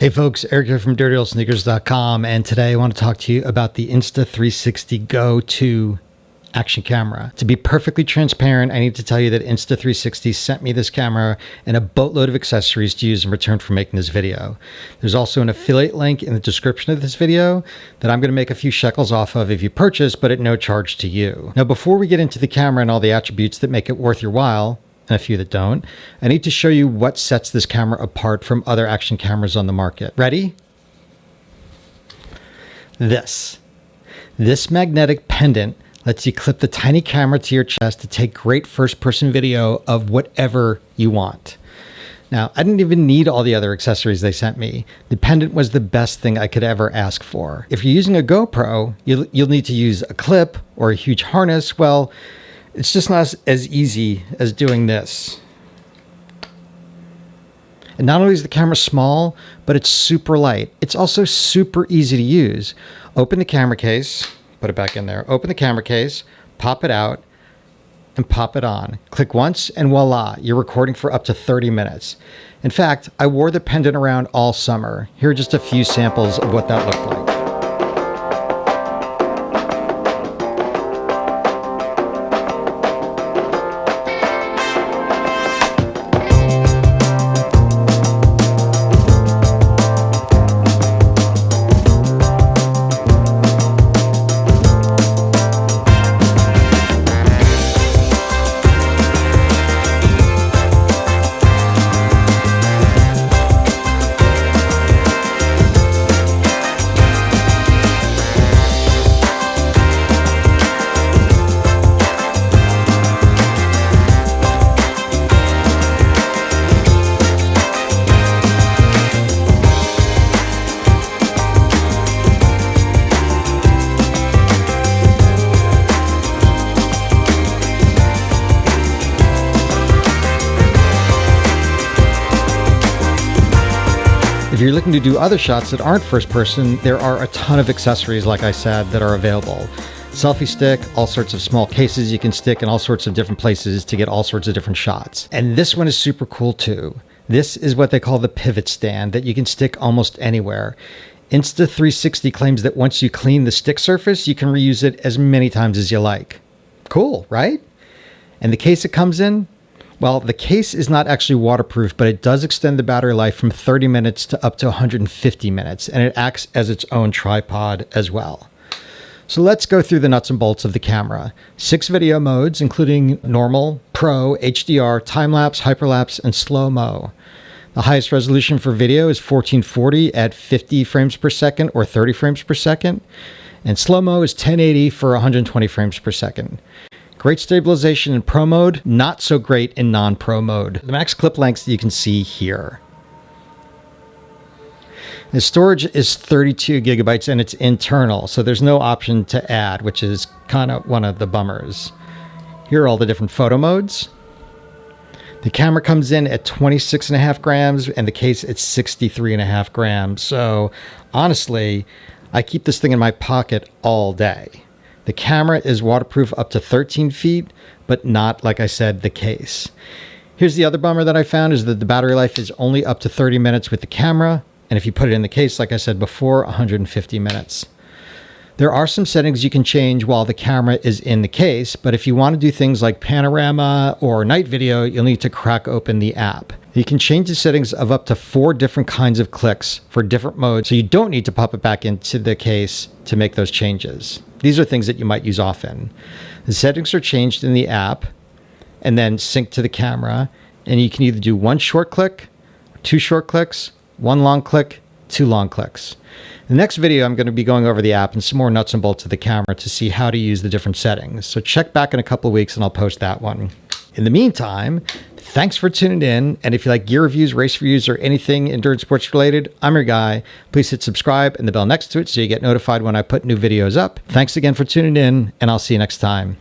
Hey folks, Eric here from DirtyOldSneakers.com, and today I want to talk to you about the Insta360 Go2 action camera. To be perfectly transparent, I need to tell you that Insta360 sent me this camera and a boatload of accessories to use in return for making this video. There's also an affiliate link in the description of this video that I'm going to make a few shekels off of if you purchase, but at no charge to you. Now, before we get into the camera and all the attributes that make it worth your while, and a few that don't, I need to show you what sets this camera apart from other action cameras on the market. Ready? This magnetic pendant lets you clip the tiny camera to your chest to take great first-person video of whatever you want. Now, I didn't even need all the other accessories they sent me. The pendant was the best thing I could ever ask for. If you're using a GoPro, you'll need to use a clip or a huge harness. Well, it's just not as easy as doing this. And not only is the camera small, but it's super light. It's also super easy to use. Open the camera case, put it back in there. Open the camera case, pop it out, and pop it on. Click once, and voila, you're recording for up to 30 minutes. In fact, I wore the pendant around all summer. Here are just a few samples of what that looked like. If you're looking to do other shots that aren't first person, there are a ton of accessories, like I said, that are available. Selfie stick, all sorts of small cases you can stick in all sorts of different places to get all sorts of different shots. And this one is super cool too. This is what they call the pivot stand that you can stick almost anywhere. Insta360 claims that once you clean the stick surface, you can reuse it as many times as you like. Cool, right? And the case it comes in? Well, the case is not actually waterproof, but it does extend the battery life from 30 minutes to up to 150 minutes, and it acts as its own tripod as well. So let's go through the nuts and bolts of the camera. 6 video modes, including normal, pro, HDR, time-lapse, hyperlapse, and slow-mo. The highest resolution for video is 1440 at 50 frames per second or 30 frames per second, and slow-mo is 1080 for 120 frames per second. Great stabilization in pro mode, not so great in non-pro mode. The max clip lengths you can see here. The storage is 32 gigabytes and it's internal, so there's no option to add, which is kind of one of the bummers. Here are all the different photo modes. The camera comes in at 26.5 grams and the case at 63.5 grams. So honestly, I keep this thing in my pocket all day. The camera is waterproof up to 13 feet, but not, like I said, the case. Here's the other bummer that I found is that the battery life is only up to 30 minutes with the camera. And if you put it in the case, like I said before, 150 minutes. There are some settings you can change while the camera is in the case, but if you want to do things like panorama or night video, you'll need to crack open the app. You can change the settings of up to 4 different kinds of clicks for different modes, so you don't need to pop it back into the case to make those changes. These are things that you might use often. The settings are changed in the app and then sync to the camera, and you can either do 1 short click, 2 short clicks, 1 long click, 2 long clicks. In the next video, I'm going to be going over the app and some more nuts and bolts of the camera to see how to use the different settings. So check back in a couple of weeks and I'll post that one. In the meantime, thanks for tuning in. And if you like gear reviews, race reviews, or anything endurance sports related, I'm your guy. Please hit subscribe and the bell next to it so you get notified when I put new videos up. Thanks again for tuning in, and I'll see you next time.